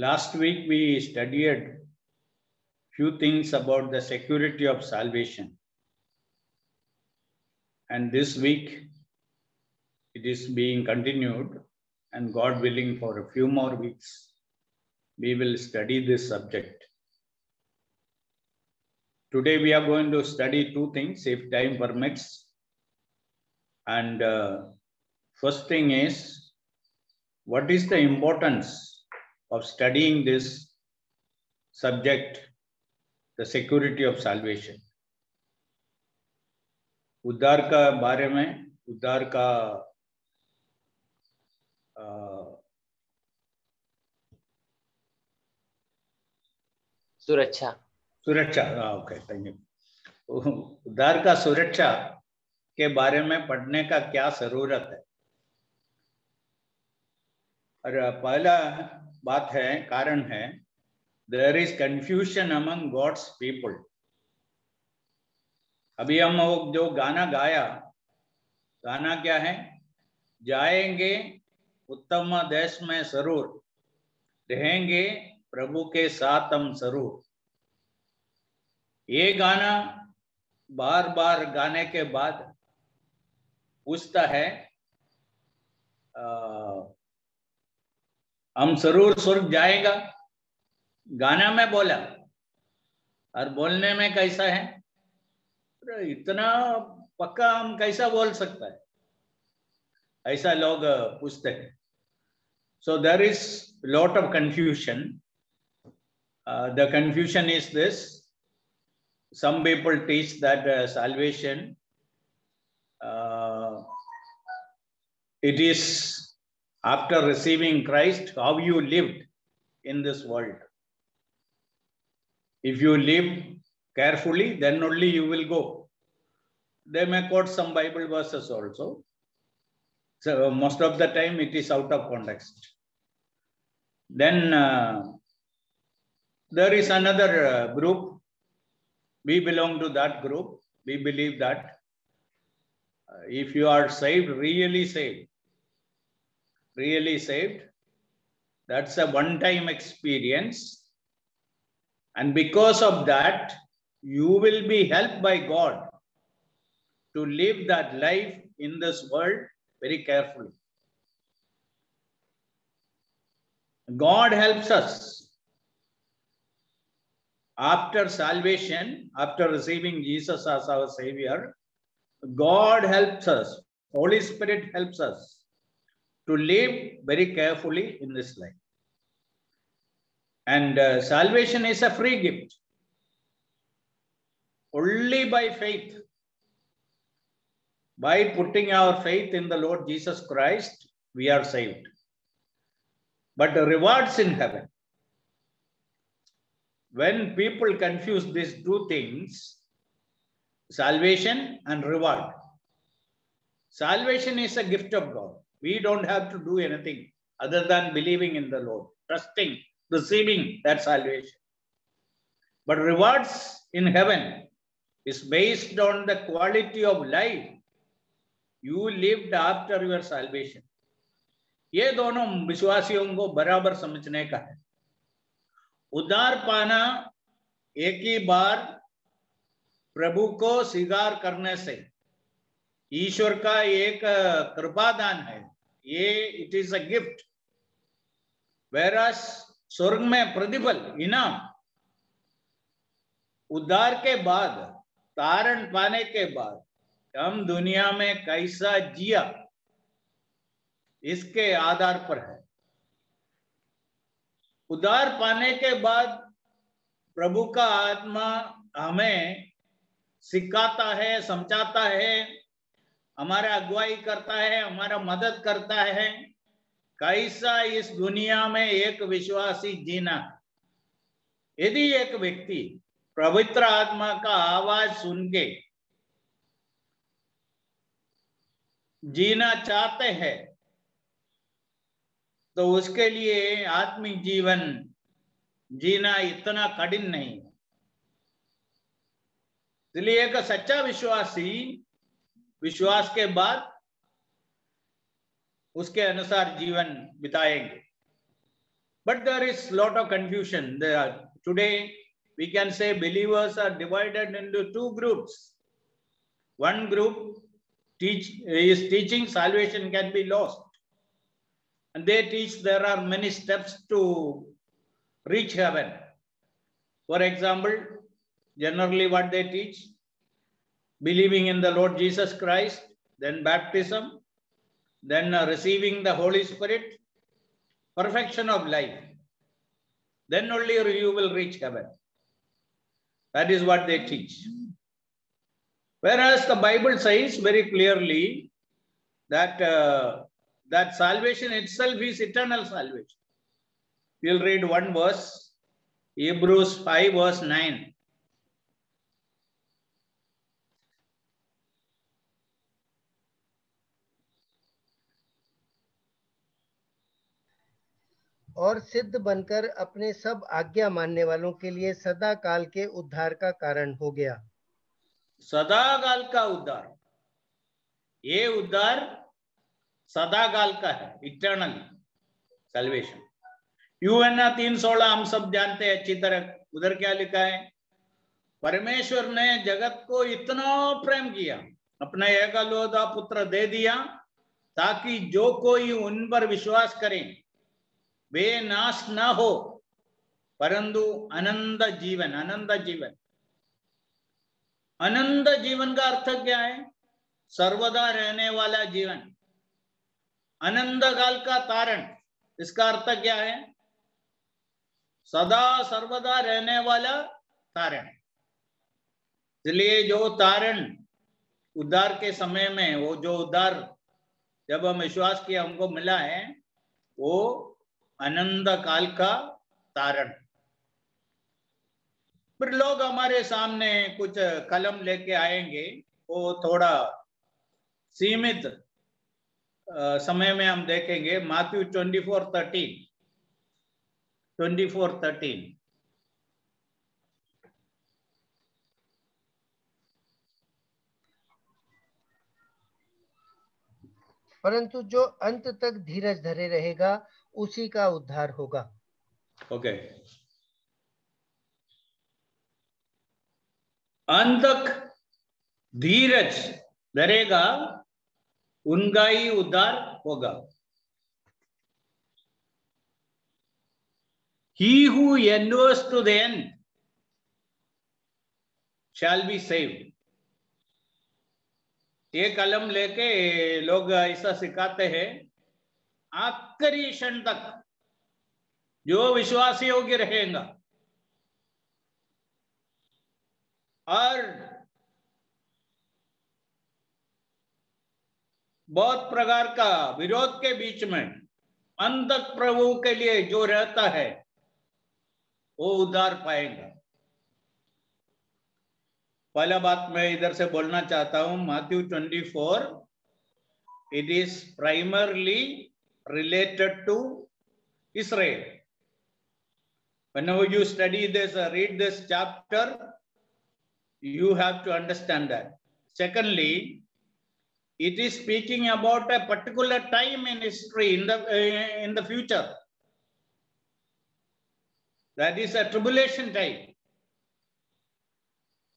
Last week we studied few things about the security of salvation, and this week it is being continued, and God willing, for a few more weeks we will study this subject. Today we are going to study two things if time permits, and first thing is, what is the importance of studying this subject, the security of salvation? उद्धार का बारे में, उद्धार का सुरक्षा okay, thank you. उद्धार का सुरक्षा के बारे में पढ़ने का क्या जरूरत है? और पहला बात है, कारण है, there is confusion among God's people. अभी हम जो गाना गाया, गाना क्या है? जाएंगे उत्तम देश में जरूर, रहेंगे प्रभु के साथ हम जरूर। ये गाना बार बार गाने के बाद पूछता है, हम जरूर स्वर्ग जाएगा। गाना में बोला और बोलने में कैसा है? इतना पक्का हम कैसा बोल सकता है? ऐसा लोग पूछते हैं। So there is a lot of confusion. The confusion is this: some people teach that salvation it is after receiving Christ, how you lived in this world. If you live carefully, then only you will go. They may quote some Bible verses also. So most of the time it is out of context. Then there is another group. We belong to that group. We believe that if you are saved, really saved, that's a one-time experience. And because of that, you will be helped by God to live that life in this world very carefully. God helps us after salvation, after receiving Jesus as our Savior. God helps us, Holy Spirit helps us to live very carefully in this life. And salvation is a free gift. Only by faith, by putting our faith in the Lord Jesus Christ, we are saved. But the rewards in heaven. When people confuse these two things, salvation and reward. Salvation is a gift of God. We don't have to do anything other than believing in the Lord, trusting, receiving that salvation. But rewards in heaven is based on the quality of life you lived after your salvation. ये दोनों विश्वासियों को बराबर समझने का है। उद्धार पाना एक ही बार प्रभु को स्वीकार करने से ईश्वर का एक कृपादान है। ये it is a gift. whereas स्वर्ग में प्रतिफल, इनाम, उद्धार के बाद, तारण पाने के बाद हम दुनिया में कैसा जिया, इसके आधार पर है। उद्धार पाने के बाद प्रभु का आत्मा हमें सिखाता है, समझाता है, हमारा अगुवाई करता है, हमारा मदद करता है, कैसा इस दुनिया में एक विश्वासी जीना। यदि एक व्यक्ति पवित्र आत्मा का आवाज सुन के जीना चाहते हैं, तो उसके लिए आत्मिक जीवन जीना इतना कठिन नहीं है। इसलिए एक सच्चा विश्वासी विश्वास के बाद उसके अनुसार जीवन बिताएंगे। But there is lot of confusion. Today we can say believers are divided into two groups. One group is teaching salvation can be lost. And they teach there are many steps to reach heaven. For example, generally what they teach, believing in the Lord Jesus Christ, then baptism, then receiving the Holy Spirit, perfection of life. Then only you will reach heaven. That is what they teach. Whereas the Bible says very clearly that that salvation itself is eternal salvation. We'll read one verse, Hebrews 5 verse 9. और सिद्ध बनकर अपने सब आज्ञा मानने वालों के लिए सदा काल के उद्धार का कारण हो गया। सदा काल का उद्धार, ये उद्धार सदा काल का है, इटर्नल सैल्वेशन। यूहन्ना 3:16 हम सब जानते हैं अच्छी तरह। उधर क्या लिखा है? परमेश्वर ने जगत को इतना प्रेम किया, अपना एकलौता पुत्र दे दिया, ताकि जो कोई उन पर विश्वास करे वे नाश न हो, परंतु अनंत जीवन। अनंत जीवन, अनंत जीवन का अर्थ क्या है? सर्वदा रहने वाला जीवन। अनंत काल का तारण, इसका अर्थ क्या है? सदा सर्वदा रहने वाला तारण। इसलिए जो तारण उद्धार के समय में, वो जो उद्धार जब हम विश्वास किया हमको मिला है, वो अनंत काल का तारण। फिर लोग हमारे सामने कुछ कलम लेके आएंगे, वो थोड़ा सीमित समय में हम देखेंगे। मैथ्यू 24:13 24:13। परंतु जो अंत तक धीरज धरे रहेगा उसी का उद्धार होगा। ओके, अंत तक धीरज धरेगा उनका ही उद्धार होगा। He who endures to the end shall be saved. ये कलम लेके लोग ऐसा सिखाते हैं, आखिरी क्षण तक जो विश्वासी योग्य रहेगा और बहुत प्रकार का विरोध के बीच में अंत तक प्रभु के लिए जो रहता है वो उद्धार पाएगा। पहला बात मैं इधर से बोलना चाहता हूं, Matthew 24, it is primarily related to Israel. Whenever you study this, read this chapter, you have to understand that. Secondly, it is speaking about a particular time in history, in the future. That is a tribulation time.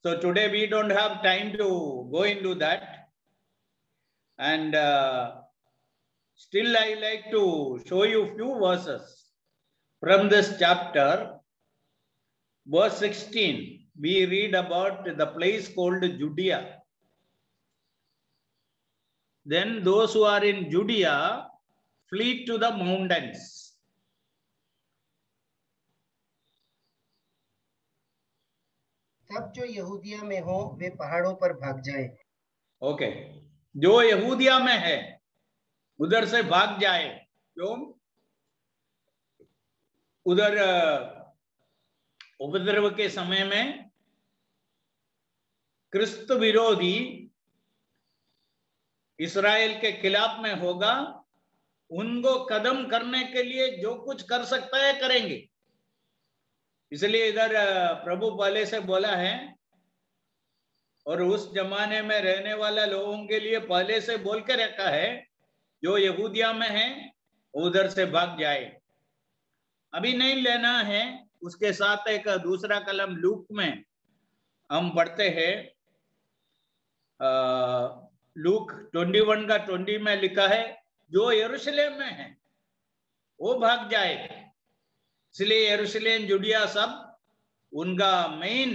So today we don't have time to go into that. And still I like to show you few verses from this chapter. Verse 16, we read about the place called Judea. Then those who are in Judea flee to the mountains. तब जो यहूदिया में हो वे पहाड़ों पर भाग जाए। Okay, जो यहूदिया में है उधर से भाग जाए। क्यों? उधर उपद्रव के समय में क्रिस्त विरोधी इस्राएल के खिलाफ में होगा, उनको कदम करने के लिए जो कुछ कर सकता है करेंगे। इसलिए इधर प्रभु पहले से बोला है और उस जमाने में रहने वाला लोगों के लिए पहले से बोल के रखा है, जो यहूदिया में है उधर से भाग जाए। अभी नहीं लेना है। उसके साथ एक दूसरा कलम लूक में हम पढ़ते हैं, लूक 21 का 20 में लिखा है, जो यरूशलेम में है वो भाग जाए। इसलिए यरूशलेम जुडिया सब उनका मेन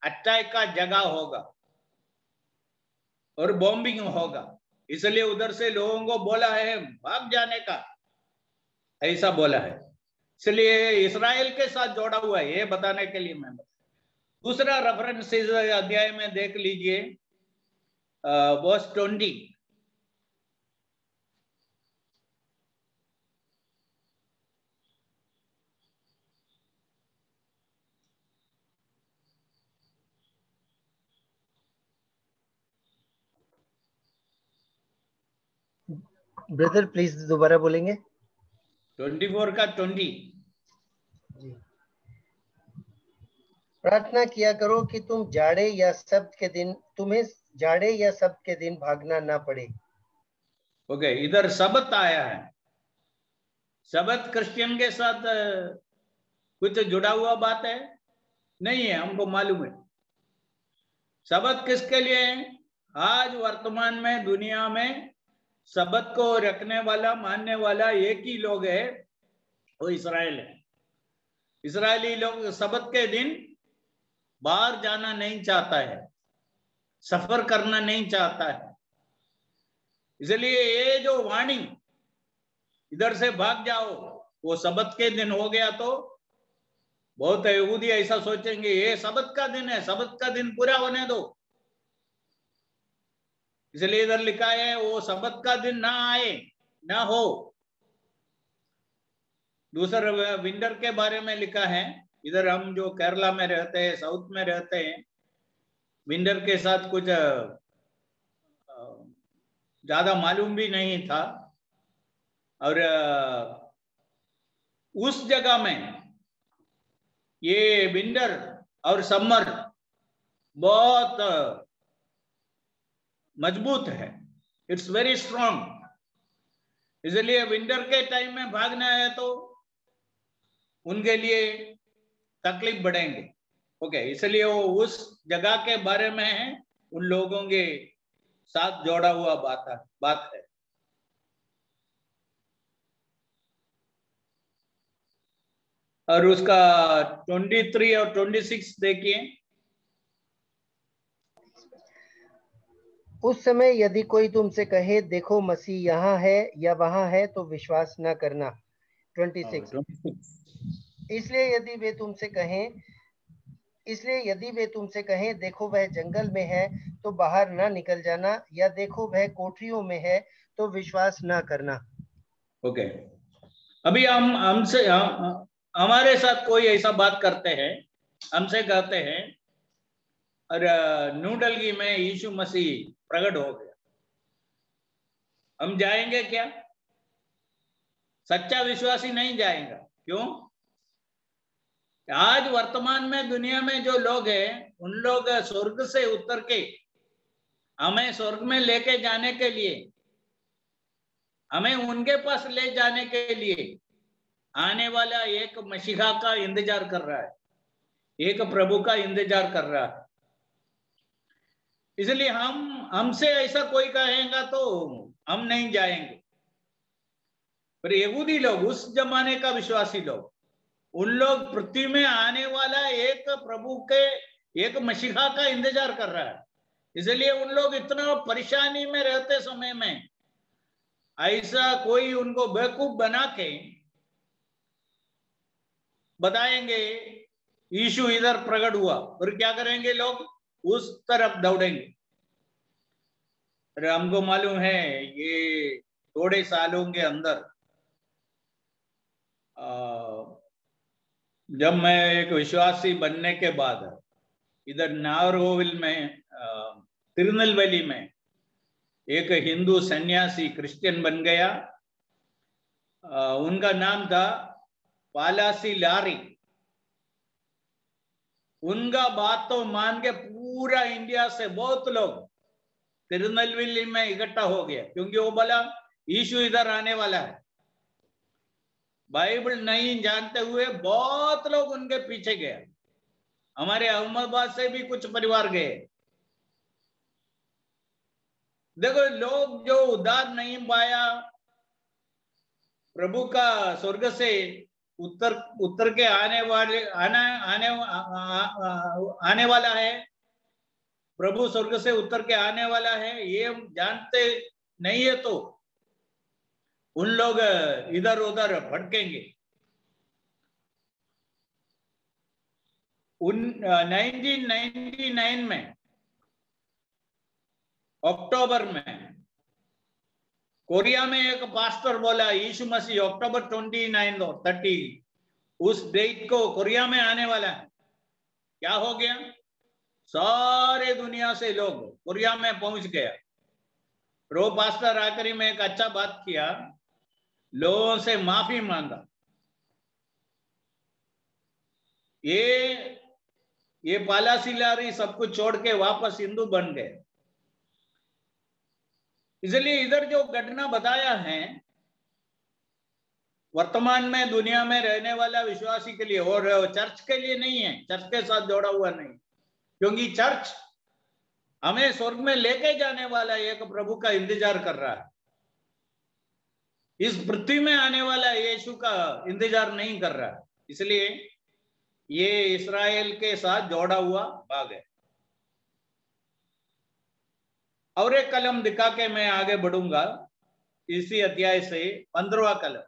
अटैक का जगह होगा और बॉम्बिंग होगा। इसलिए उधर से लोगों को बोला है भाग जाने का, ऐसा बोला है। इसलिए इस्राएल के साथ जोड़ा हुआ है, ये बताने के लिए मैं दूसरा रेफरेंस इस अध्याय में देख लीजिए, वर्स 20। ब्रदर प्लीज दोबारा बोलेंगे। 24 का 20। जी। प्रार्थना किया करो कि तुम्हें जाड़े या सब्त के दिन भागना ना पड़े। ओके, इधर सबत आया है। सबत क्रिश्चियन के साथ कुछ जुड़ा हुआ बात है? नहीं है, हमको मालूम है। सबत किसके लिए है? आज वर्तमान में दुनिया में सबत को रखने वाला, मानने वाला एक ही लोग है, वो इस्राएल है। इस्राएली लोग सबत के दिन बाहर जाना नहीं चाहता है, सफर करना नहीं चाहता है। इसलिए ये जो वाणी इधर से भाग जाओ, वो सबत के दिन हो गया तो बहुत यहूदी ऐसा सोचेंगे ये सबत का दिन है, सबत का दिन पूरा होने दो। इसलिए इधर लिखा है वो सबत का दिन ना आए, ना हो। दूसरा विंटर के बारे में लिखा है। इधर हम जो केरला में रहते हैं, साउथ में रहते हैं, विंटर के साथ कुछ ज्यादा मालूम भी नहीं था। और उस जगह में ये विंटर और समर बहुत मजबूत है, इट्स वेरी स्ट्रॉन्ग। इसलिए विंटर के टाइम में भागना है तो उनके लिए तकलीफ बढ़ेंगे। ओके, इसलिए वो उस जगह के बारे में है, उन लोगों के साथ जोड़ा हुआ बात है। और उसका 23 और 26 देखिए। उस समय यदि कोई तुमसे कहे देखो मसीह यहाँ है या वहाँ है तो विश्वास न करना। 26। इसलिए यदि वे तुमसे कहें देखो वह जंगल में है तो बाहर ना निकल जाना, या देखो वह कोठरियों में है तो विश्वास ना करना। ओके, अभी हमारे साथ कोई ऐसा बात करते हैं, हमसे कहते हैं और न्यू दिल्ली में यीशु मसीह प्रकट हो गया, हम जाएंगे क्या? सच्चा विश्वासी नहीं जाएगा। क्यों? आज वर्तमान में दुनिया में जो लोग हैं, उन लोग स्वर्ग से उतर के हमें स्वर्ग में लेके जाने के लिए, हमें उनके पास ले जाने के लिए आने वाला एक मसीहा का इंतजार कर रहा है, एक प्रभु का इंतजार कर रहा है। इसलिए हमसे ऐसा कोई कहेगा तो हम नहीं जाएंगे। पर यहूदी लोग, उस जमाने का विश्वासी लोग, उन लोग पृथ्वी में आने वाला एक प्रभु के, एक मसीहा का इंतजार कर रहा है। इसलिए उन लोग इतना परेशानी में रहते समय में ऐसा कोई उनको बेवकूफ बना के बताएंगे यीशु इधर प्रकट हुआ, और क्या करेंगे लोग? उस तरफ दौड़ेंगे। अरे हमको मालूम है ये थोड़े सालों के अंदर जब मैं एक विश्वासी बनने के बाद इधर नागरकोविल में, तिरुनेलवेली में एक हिंदू सन्यासी क्रिश्चियन बन गया। उनका नाम था पालासी लारी। उनका बात तो मान के पूरा इंडिया से बहुत लोग तिरुनेलवेली में इकट्ठा हो गया, क्योंकि वो बोला यीशु इधर आने वाला है। बाइबल नहीं जानते हुए बहुत लोग उनके पीछे गए। हमारे अहमदाबाद से भी कुछ परिवार गए। देखो, लोग जो उद्धार नहीं पाया, प्रभु का स्वर्ग से उत्तर के आने वाला है, प्रभु स्वर्ग से उत्तर के आने वाला है, ये जानते नहीं है तो उन लोग इधर उधर भटकेंगे। 1999 में अक्टूबर में कोरिया में एक पास्टर बोला, यीशु मसीह अक्टूबर 29 और 30 उस डेट को कोरिया में आने वाला है। क्या हो गया? सारे दुनिया से लोग कोरिया में पहुंच गया। प्रो पास्टर आखिरी में एक अच्छा बात किया, लोगों से माफी मांगा। ये पाला सिलारी सब कुछ छोड़ के वापस हिंदू बन गए। इसलिए इधर जो घटना बताया है, वर्तमान में दुनिया में रहने वाला विश्वासी के लिए और चर्च के लिए नहीं है, चर्च के साथ जोड़ा हुआ नहीं, क्योंकि चर्च हमें स्वर्ग में लेके जाने वाला एक प्रभु का इंतजार कर रहा है। इस पृथ्वी में आने वाला यीशु का इंतजार नहीं कर रहा है। इसलिए ये इस्राएल के साथ जोड़ा हुआ भाग है। और एक कलम दिखा के मैं आगे बढ़ूंगा इसी अध्याय से, 15वां कलम।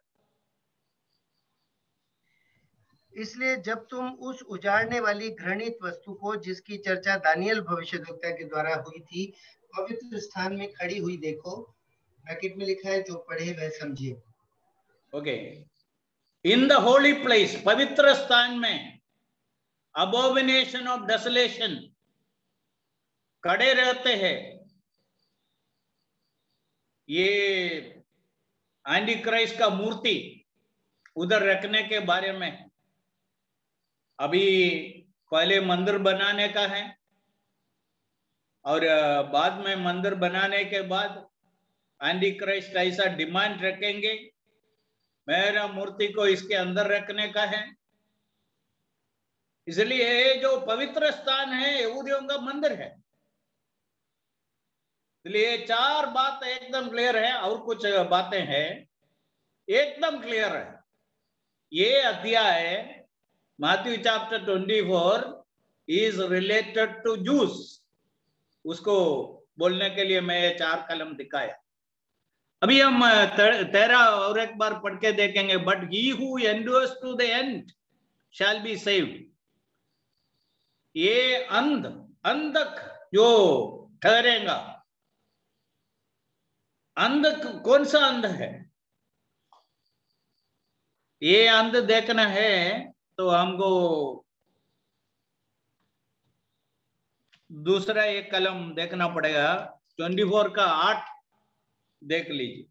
इसलिए जब तुम उस उजाड़ने वाली घृणित वस्तु को, जिसकी चर्चा दानियल भविष्यद्वक्ता के द्वारा हुई थी, पवित्र स्थान में खड़ी हुई देखो। ब्रैकेट में लिखा है, जो पढ़े वह समझिए। Okay, in the holy place, पवित्र स्थान में, अबोमिनेशन ऑफ डेसोलेशन, खड़े रहते हैं। ये एंटी क्राइस्ट का मूर्ति उधर रखने के बारे में। अभी पहले मंदिर बनाने का है और बाद में मंदिर बनाने के बाद एंटी क्राइस्ट ऐसा डिमांड रखेंगे, मेरा मूर्ति को इसके अंदर रखने का है। इसलिए जो पवित्र स्थान है यहूदियों का मंदिर है। इसलिए 4 बात एकदम क्लियर है, और कुछ बातें हैं एकदम क्लियर है। ये अध्याय Matthew chapter 24 is related to Jews. उसको बोलने के लिए मैं 4 कलम दिखाया। अभी हम 13 और एक बार पढ़ के देखेंगे। But he who endures to the end shall be saved. ये अंध जो ठहरेगा, अंध कौन सा अंध है? ये अंध देखना है तो हमको दूसरा एक कलम देखना पड़ेगा। 24 का 8 देख लीजिए।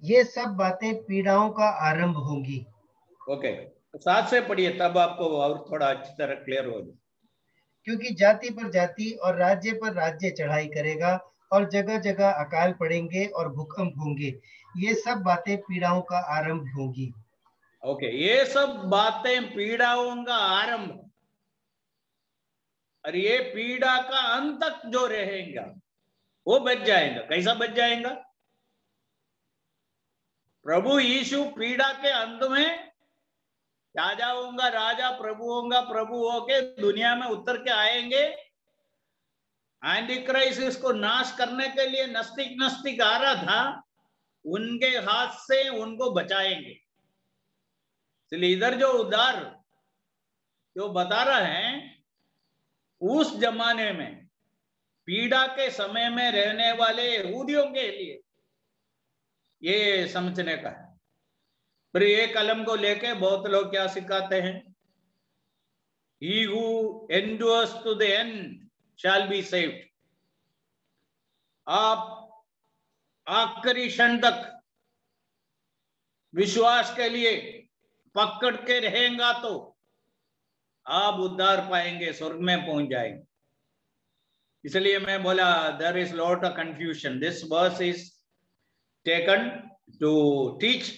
ये सब बातें पीड़ाओं का आरंभ होंगी। ओके, तो 7 से पढ़िए, तब आपको और थोड़ा अच्छी तरह क्लियर हो जाए। क्योंकि जाति पर जाति और राज्य पर राज्य चढ़ाई करेगा, और जगह जगह अकाल पड़ेंगे और भूकंप होंगे। ये सब बातें पीड़ाओं का आरंभ होंगी। ओके, ये सब बातें पीड़ाओं का आरंभ, और ये पीड़ा का अंत तक जो रहेगा वो बच जाएगा। कैसा बच जाएगा? प्रभु यीशु पीड़ा के अंत में राजा होगा, राजा प्रभु होगा, प्रभु होके दुनिया में उतर के आएंगे। एंटी क्राइस्ट इसको नाश करने के लिए नस्तिक आ रहा था, उनके हाथ से उनको बचाएंगे। इसलिए इधर जो उद्धार जो बता रहा है, उस जमाने में पीड़ा के समय में रहने वाले यहूदियों के लिए ये समझने का है। फिर ये कलम को लेके बहुत लोग क्या सिखाते हैं? He who endures to the end shall be saved. आप आखिरी क्षण तक विश्वास के लिए पकड़ के रहेगा तो आप उद्धार पाएंगे, स्वर्ग में पहुंच जाएंगे। इसलिए मैं बोला, there is lot of confusion. This verse is taken to teach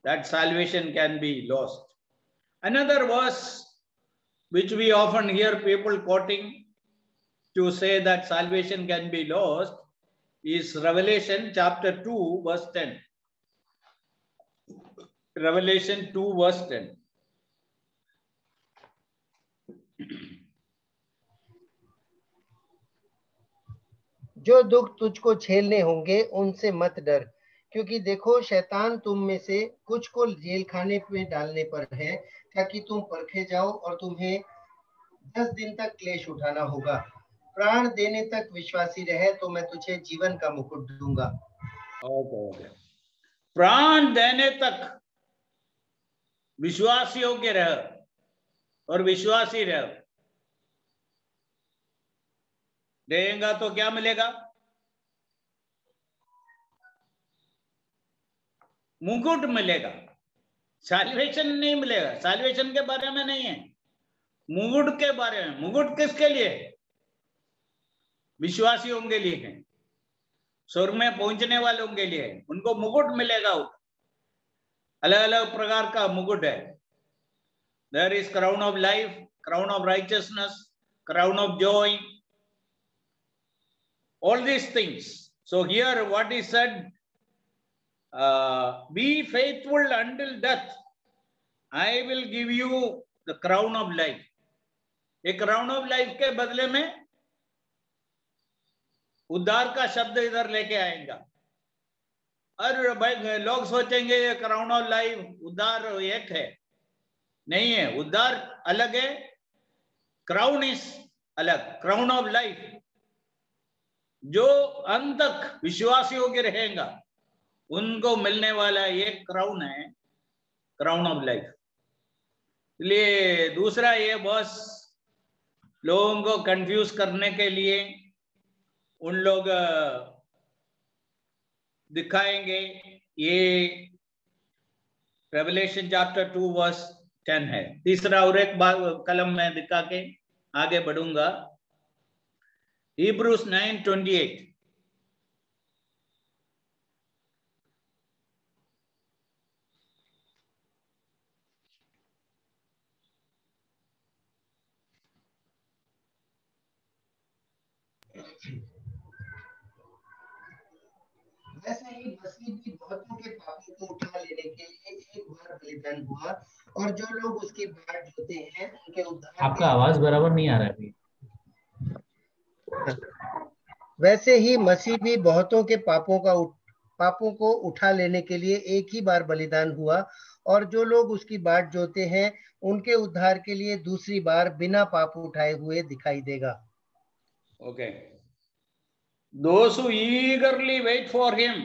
that salvation can be lost. Another verse which we often hear people quoting to say that salvation can be lost is Revelation chapter 2 verse 10. Revelation 2 verse 10. जो दुख तुझको झेलने होंगे उनसे मत डर, क्योंकि देखो शैतान तुम में से कुछ को जेल खाने में डालने पर है, ताकि तुम परखे जाओ और तुम्हें 10 दिन तक क्लेश उठाना होगा। प्राण देने तक विश्वासी रहे तो मैं तुझे जीवन का मुकुट दूंगा। Okay. प्राण देने तक विश्वासियों के रह और विश्वासी रह, देगा तो क्या मिलेगा? मुकुट मिलेगा, सैल्वेशन नहीं मिलेगा। सैल्वेशन के बारे में नहीं है, मुकुट के बारे में। मुकुट किसके लिए? विश्वासियों के लिए है, स्वर्ग में पहुंचने वालों के लिए है, उनको मुकुट मिलेगा। अलग अलग प्रकार का मुकुट है। There is crown of life, crown of righteousness, crown of joy, all these things. So here what is said, be faithful until death, I will give you the crown of life. ये crown of life के बदले में उद्धार का शब्द इधर लेके आएगा। और भाई लोग सोचेंगे ये क्राउन ऑफ लाइफ उद्धार एक है, नहीं है। उद्धार अलग है, क्राउन इज अलग। क्राउन ऑफ लाइफ जो अंत तक विश्वासियों के रहेगा उनको मिलने वाला ये क्राउन है, क्राउन ऑफ लाइफ। इसलिए दूसरा ये बस लोगों को कंफ्यूज करने के लिए उन लोग दिखाएंगे ये रेवलेशन चैप्टर 2 वर्स 10 है। तीसरा और एक कलम में दिखा के आगे बढ़ूंगा। Hebrews 9:28। वैसे ही मसीह भी बहुतों के पापों को उठा लेने के लिए एक बार बलिदान हुआ, और जो लोग उसकी बाट जोते हैं उनके उद्धार। आपका आवाज बराबर नहीं आ रहा है अभी। वैसे ही मसीह भी बहुतों के पापों को उठा लेने के लिए एक ही बार बलिदान हुआ, और जो लोग उसकी बाट जोते हैं उनके उद्धार के लिए दूसरी बार बिना पाप उठाए हुए दिखाई देगा। Okay. Those who eagerly wait for him,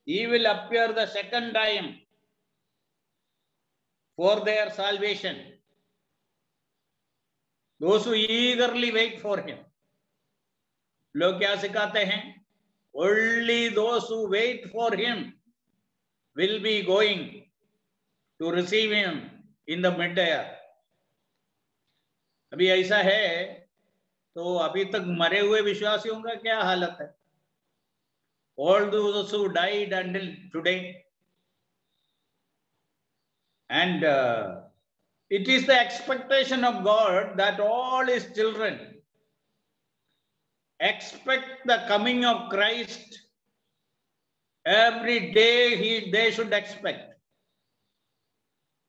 he will appear the second time for their salvation. Those who eagerly wait for him. लोग क्या सिखाते हैं? Only those who wait for him will be going to receive him in the mid-air. अभी ऐसा है तो अभी तक मरे हुए विश्वासियों का क्या हालत है? All those who died until today, and it is the expectation of God that all his children expect the coming of Christ. Every day they should expect.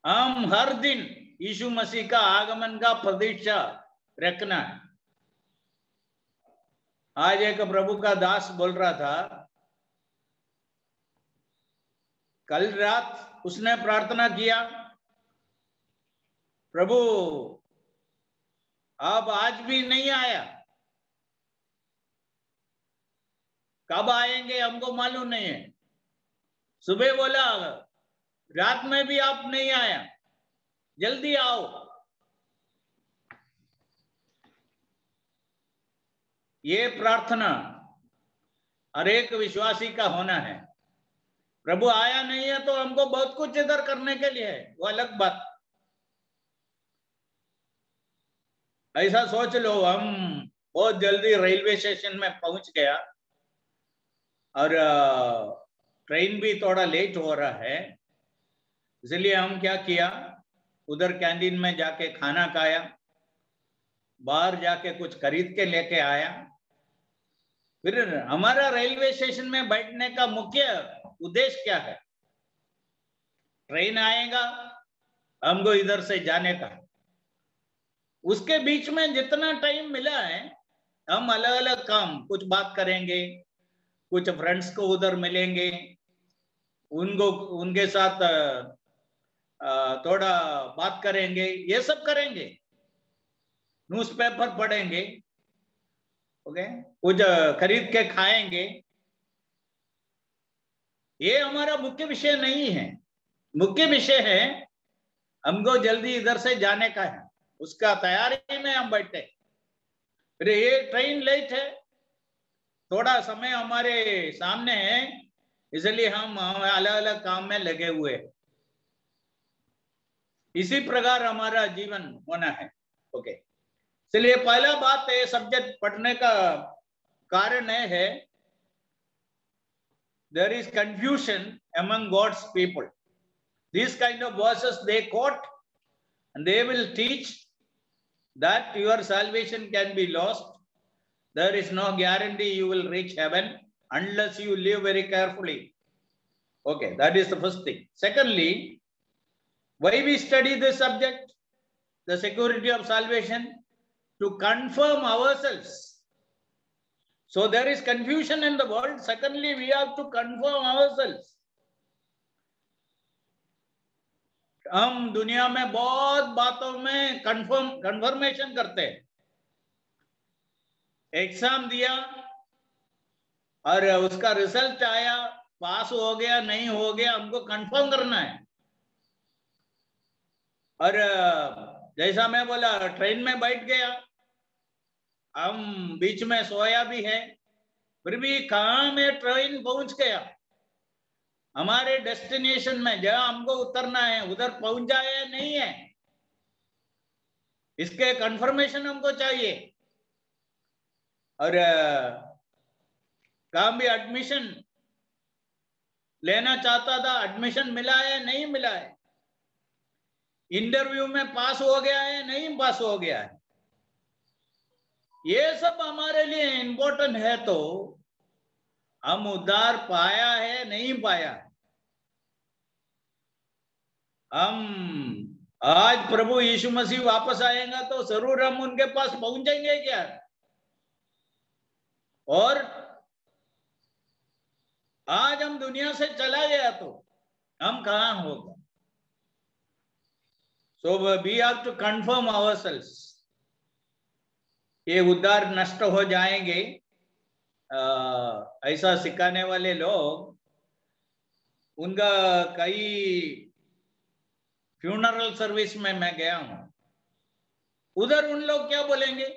हम हर दिन यीशु मसीह का आगमन का प्रतीक्षा रखना है। आज एक प्रभु का दास बोल रहा था, कल रात उसने प्रार्थना किया, प्रभु अब आज भी नहीं आया, कब आएंगे हमको मालूम नहीं है। सुबह बोला रात में भी आप नहीं आया, जल्दी आओ। ये प्रार्थना हर एक विश्वासी का होना है। प्रभु आया नहीं है तो हमको बहुत कुछ इधर करने के लिए है, वो अलग बात। ऐसा सोच लो हम बहुत जल्दी रेलवे स्टेशन में पहुंच गया और ट्रेन भी थोड़ा लेट हो रहा है, इसलिए हम क्या किया, उधर कैंटीन में जाके खाना खाया, बाहर जाके कुछ खरीद के लेके आया। फिर हमारा रेलवे स्टेशन में बैठने का मुख्य उद्देश्य क्या है? ट्रेन आएगा, हमको इधर से जाने का। उसके बीच में जितना टाइम मिला है, हम अलग अलग काम, कुछ बात करेंगे, कुछ फ्रेंड्स को उधर मिलेंगे, उनको उनके साथ थोड़ा बात करेंगे, ये सब करेंगे, न्यूज़पेपर पढ़ेंगे, ओके, कुछ खरीद के खाएंगे। ये हमारा मुख्य विषय नहीं है। मुख्य विषय है हमको जल्दी इधर से जाने का है, उसका तैयारी में हम बैठे। फिर ये ट्रेन लेट है, थोड़ा समय हमारे सामने है, इसलिए हम अलग अलग काम में लगे हुए हैं। इसी प्रकार हमारा जीवन होना है, ओके। इसलिए पहला बात है, सब्जेक्ट पढ़ने का कारण है there is confusion among God's people. These kind of verses they quote, and they will teach that your salvation can be lost. There is no guarantee you will reach heaven unless you live very carefully. Okay, that is the first thing. Secondly, why we study this subject, the security of salvation? To confirm ourselves. So there is confusion in the world. Secondly, we have to confirm ourselves. हम दुनिया में बहुत बातों में confirmation करते हैं। Exam दिया और उसका रिजल्ट आया, पास हो गया नहीं हो गया, हमको कंफर्म करना है। और जैसा मैं बोला, ट्रेन में बैठ गया, हम बीच में सोया भी है, फिर भी कहाँ में ट्रेन पहुंच गया, हमारे डेस्टिनेशन में जहां हमको उतरना है उधर पहुंच जाए या नहीं है, इसके कंफर्मेशन हमको चाहिए। और कहाँ भी एडमिशन लेना चाहता था, एडमिशन मिला है नहीं मिला है, इंटरव्यू में पास हो गया है नहीं पास हो गया है, ये सब हमारे लिए इंपॉर्टेंट है। तो हम उद्धार पाया है नहीं पाया, हम आज प्रभु यीशु मसीह वापस आएगा तो जरूर हम उनके पास पहुंचेंगे क्या? और आज हम दुनिया से चला गया तो हम कहां होगा? So we have to confirm ourselves. ये उद्धार नष्ट हो जाएंगे ऐसा सिखाने वाले लोग, उनका कई फ्यूनरल सर्विस में मैं गया हूं, उधर उन लोग क्या बोलेंगे?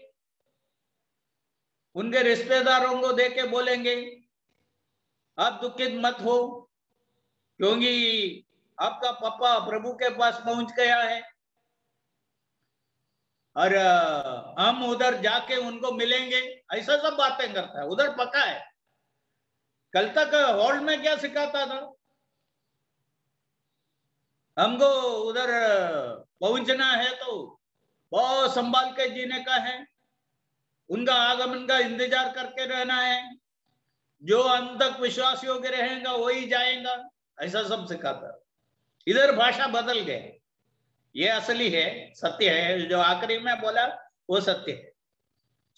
उनके रिश्तेदारों को देख के बोलेंगे, आप दुखित मत हो क्योंकि आपका पापा प्रभु के पास पहुंच गया है। और हम उधर जाके उनको मिलेंगे, ऐसा सब बातें करता है, उधर पक्का है। कल तक हॉल में क्या सिखाता था? हमको उधर पहुंचना है तो बहुत संभाल के जीने का है, उनका आगमन का इंतजार करके रहना है, जो अंत तक विश्वास योग्य रहेगा वही जाएगा, ऐसा सब सिखाता। इधर भाषा बदल गए, ये असली है, सत्य है, जो आखिरी में बोला वो सत्य है।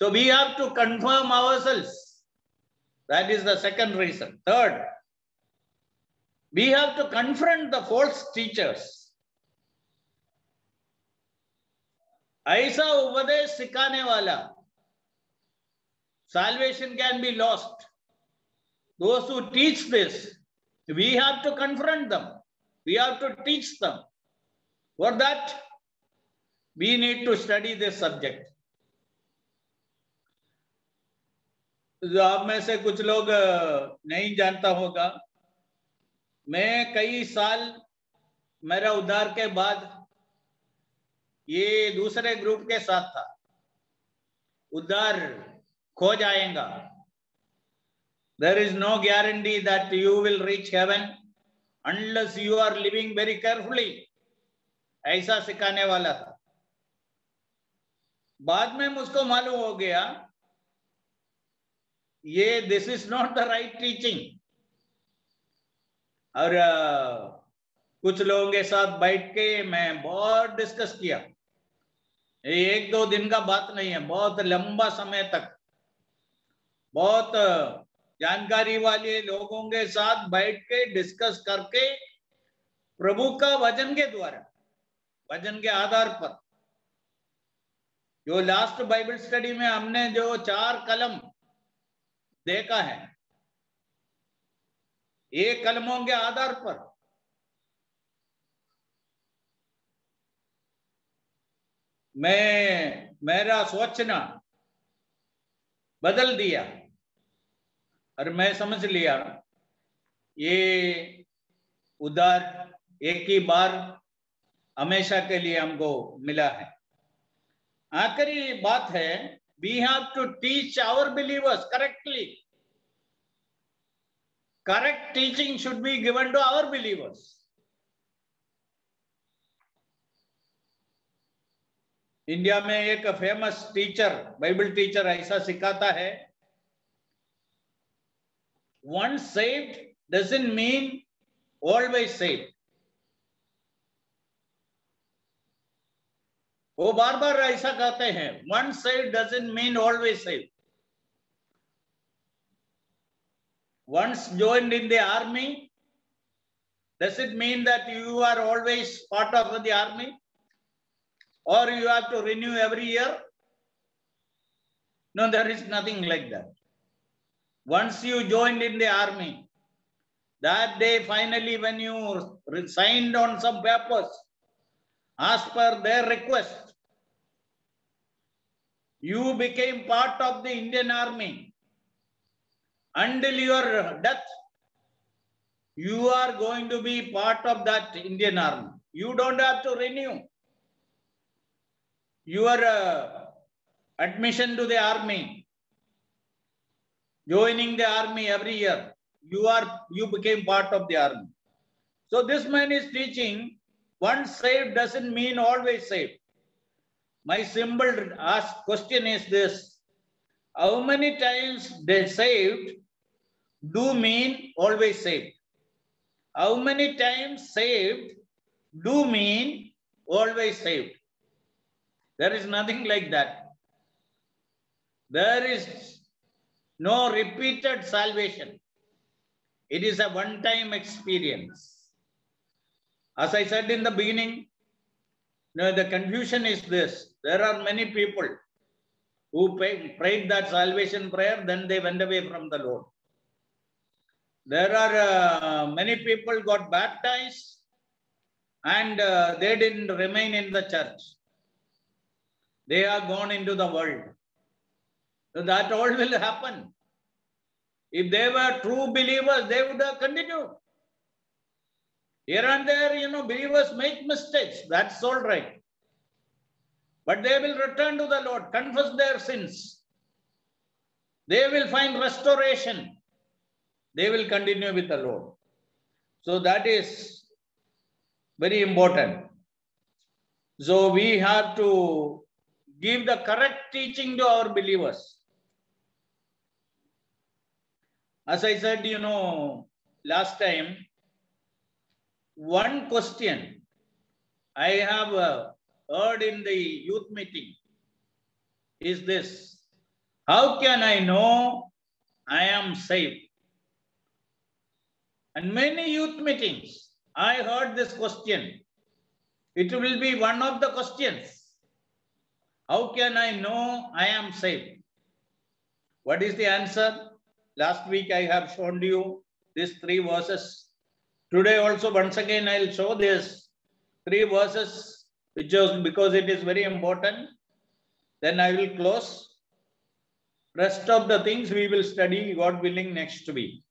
So we have to confirm ourselves, that is the second reason. Third, we have to confront the false teachers. ऐसा उपदेश सिखाने वाला, salvation can be lost, those who teach this, we have to confront them, we have to teach them. For that we need to study this subject. आप में से कुछ लोग नहीं जानता होगा, मैं कई साल, मेरा उद्धार के बाद ये दूसरे ग्रुप के साथ था, उद्धार खो जाएगा, there is no guarantee that you will reach heaven unless you are living very carefully. ऐसा सिखाने वाला था. बाद में मुझको मालूम हो गया ये this is not the right teaching. और कुछ लोगों के साथ बैठ के मैं बहुत डिस्कस किया. एक दो दिन का बात नहीं है, बहुत लंबा समय तक बहुत जानकारी वाले लोगों के साथ बैठ के डिस्कस करके प्रभु का वचन के द्वारा, वचन के आधार पर, जो लास्ट बाइबल स्टडी में हमने जो 4 कलम देखा है, ये कलमों के आधार पर मेरा सोचना बदल दिया और मैं समझ लिया ये उधार एक ही बार हमेशा के लिए हमको मिला है. आखिरी बात है, we have to teach our believers correctly. Correct teaching should be given to our believers. India में एक फेमस टीचर, बाइबल टीचर ऐसा सिखाता है, once saved doesn't mean always saved. वो बार बार ऐसा कहते हैं, once saved doesn't mean always saved. Once joined in the army, does it mean that you are always part of the army? Or you have to renew every year? No, there is nothing like that. Once you joined in the army, that day finally when you signed on some papers, as per their request, you became part of the Indian army. Until your death, you are going to be part of that Indian army. You don't have to renew your admission to the army, joining the army every year. You became part of the army. So this man is teaching, once saved doesn't mean always saved. My simple question is this: how many times they saved do mean always saved? How many times saved do mean always saved? There is nothing like that. There is no repeated salvation. It is a one-time experience. As I said in the beginning, the confusion is this. There are many people who prayed that salvation prayer, then they went away from the Lord. There are many people got baptized and they didn't remain in the church. They are gone into the world. So that all will happen. If they were true believers, they would have continued. Here and there, believers make mistakes. That's all right. But they will return to the Lord, confess their sins. They will find restoration. They will continue with the Lord. So that is very important. So we have to give the correct teaching to our believers. As I said, last time, one question I have heard in the youth meeting is this: how can I know I am saved? And many youth meetings, I heard this question. It will be one of the questions. How can I know I am saved? What is the answer? Last week I have shown you these 3 verses. Today also once again I will show these 3 verses, because it is very important. Then I will close. Rest of the things we will study, God willing, next week.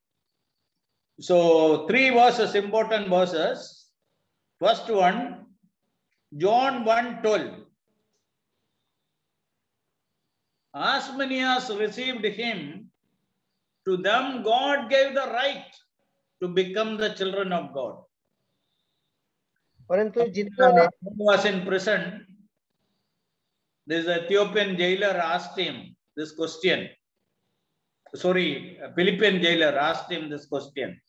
So 3 verses, important verses. First one, John 1:12. As many as received him, to them God gave the right to become the children of God. परंतु जिन्होंने He was in prison. This Ethiopian jailer asked him this question. Sorry, a Philippine jailer asked him this question.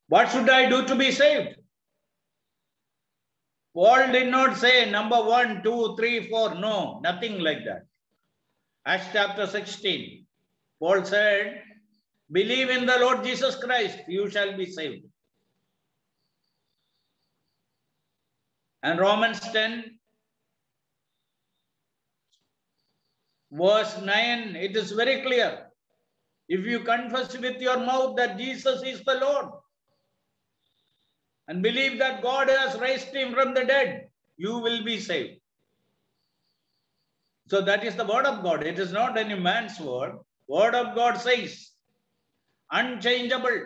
What should I do to be saved? Paul did not say number 1, 2, 3, 4. No, nothing like that. Acts chapter 16. Paul said, believe in the Lord Jesus Christ, you shall be saved. And Romans 10, verse 9, it is very clear. If you confess with your mouth that Jesus is the Lord and believe that God has raised him from the dead, you will be saved. So that is the word of God. It is not any man's word. Word of God says, unchangeable.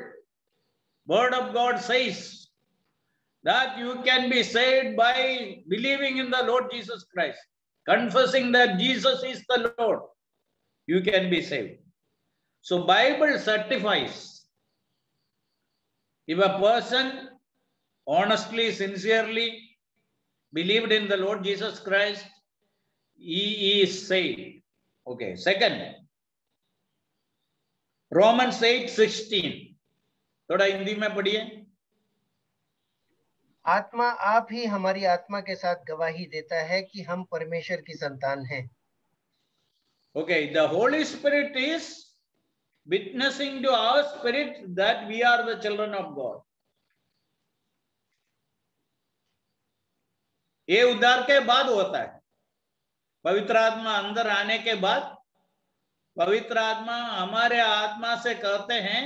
Word of God says that you can be saved by believing in the Lord Jesus Christ, confessing that Jesus is the Lord. You can be saved. So Bible certifies if a person honestly, sincerely believed in the Lord Jesus Christ, he is saved. Okay. Second, Romans 8:16. थोड़ा हिंदी में पढ़िए. आत्मा आप ही हमारी आत्मा के साथ गवाही देता है कि हम परमेश्वर की संतान हैं. Okay, the Holy Spirit is witnessing to our spirit that we are the children of God. ये उद्धार के बाद होता है. पवित्र आत्मा अंदर आने के बाद पवित्र आत्मा हमारे आत्मा से कहते हैं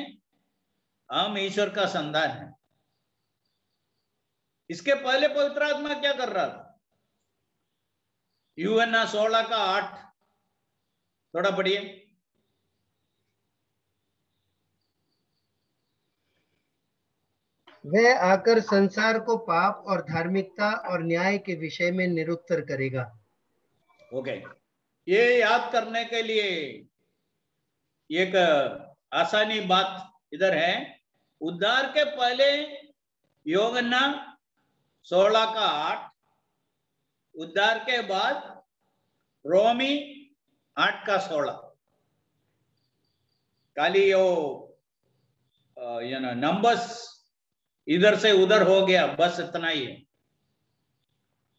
हम ईश्वर का संतान हैं. इसके पहले पवित्र आत्मा क्या कर रहा था? यूहन्ना 16:8 थोड़ा पढ़िए. वह आकर संसार को पाप और धार्मिकता और न्याय के विषय में निरुत्तर करेगा. ओके. ये याद करने के लिए एक आसानी बात इधर है. उद्धार के पहले यूहन्ना 16:8, उद्धार के बाद रोमी 8:16. खाली वो नंबर्स इधर से उधर हो गया, बस इतना ही है.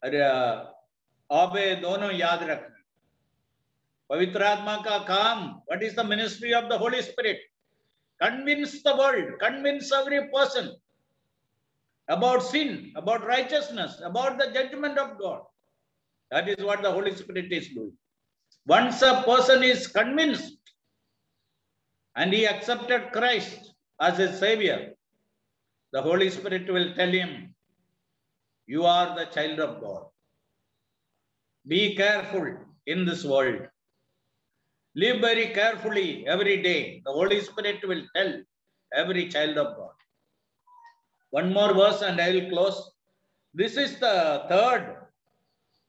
अरे आप दोनों याद रखना. पवित्र आत्मा का काम, what is the ministry of the Holi spirit? Convince the world, convince every person about sin, about righteousness, about the judgment of God. That is what the Holy Spirit is doing. Once a person is convinced and he accepted Christ as his Savior, the Holy Spirit will tell him, you are the child of God. Be careful in this world. Live very carefully every day. The Holy Spirit will tell every child of God. One more verse and I will close. This is the third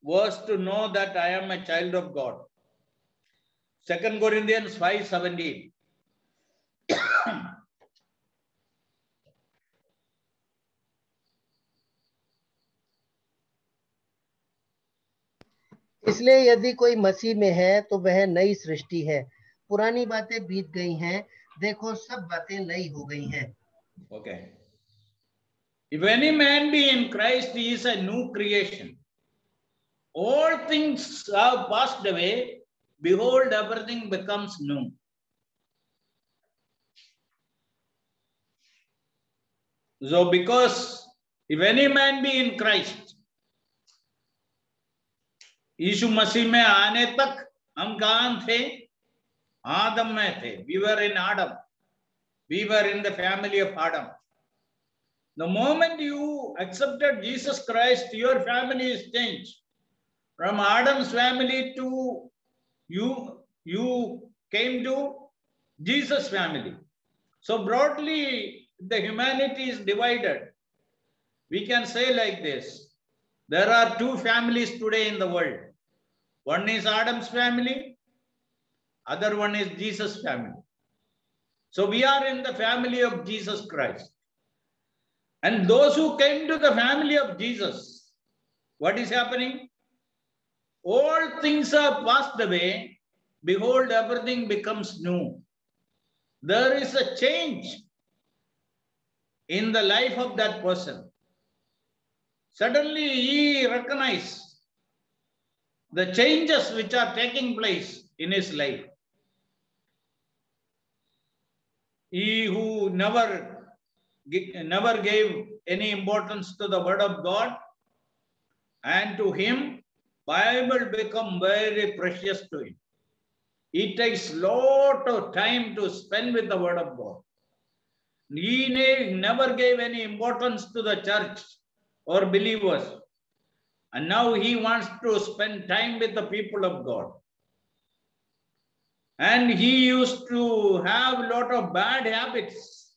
verse to know that I am a child of God. 2 Corinthians 5:17. इसलिए यदि कोई मसीह में है तो वह नई सृष्टि है. पुरानी बातें बीत गई हैं, देखो सब बातें नई हो गई हैं. Okay. If any man be in Christ, he is a new creation. All things have passed away. Behold, everything becomes new. So, because if any man be in Christ, यीशु मसीह में आने तक हम कहां थे? आदम में थे. We were in Adam. We were in the family of Adam. The moment you accepted Jesus Christ, your family is changed. From Adam's family to you came to Jesus' family. So broadly, the humanity is divided. We can say like this. There are two families today in the world. One is Adam's family. Other one is Jesus' family. So we are in the family of Jesus Christ. And those who came to the family of Jesus, what is happening? All things are passed away. Behold, everything becomes new. There is a change in the life of that person. Suddenly he recognizes the changes which are taking place in his life. He who never gave any importance to the word of God, and to him, Bible become very precious to him. He takes lot of time to spend with the word of God. He never gave any importance to the church or believers. And now he wants to spend time with the people of God. And he used to have a lot of bad habits.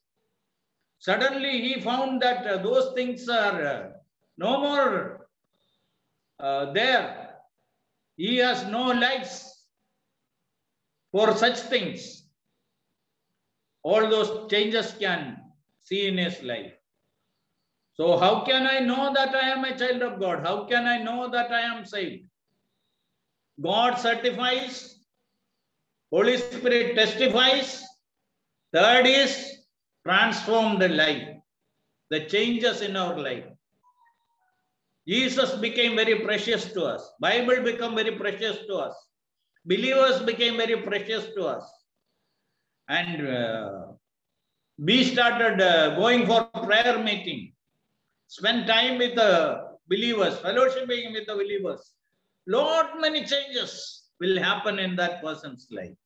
Suddenly he found that those things are no more there. He has no likes for such things. All those changes can see in his life. So how can I know that I am a child of God? How can I know that I am saved? God certifies, Holy Spirit testifies. Third is transformed life, the changes in our life. Jesus became very precious to us. Bible became very precious to us. Believers became very precious to us. And we started going for prayer meeting, spend time with the believers, fellowshipping with the believers. Lot many changes will happen in that person's life.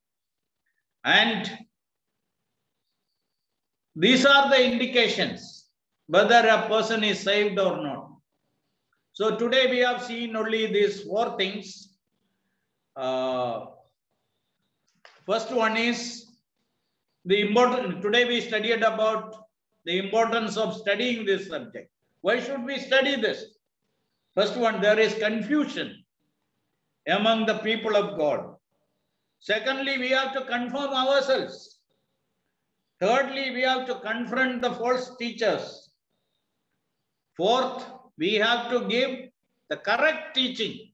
And these are the indications whether a person is saved or not. So today we have seen only these four things. First one is the important. Today we studied about the importance of studying this subject. Why should we study this? First one, there is confusion among the people of God. Secondly, we have to confirm ourselves. Thirdly, we have to confront the false teachers. Fourth, we have to give the correct teaching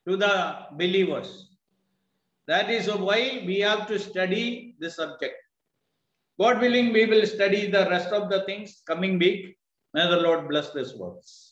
to the believers. That is why we have to study this subject. God willing, we will study the rest of the things coming week. May the Lord bless this words.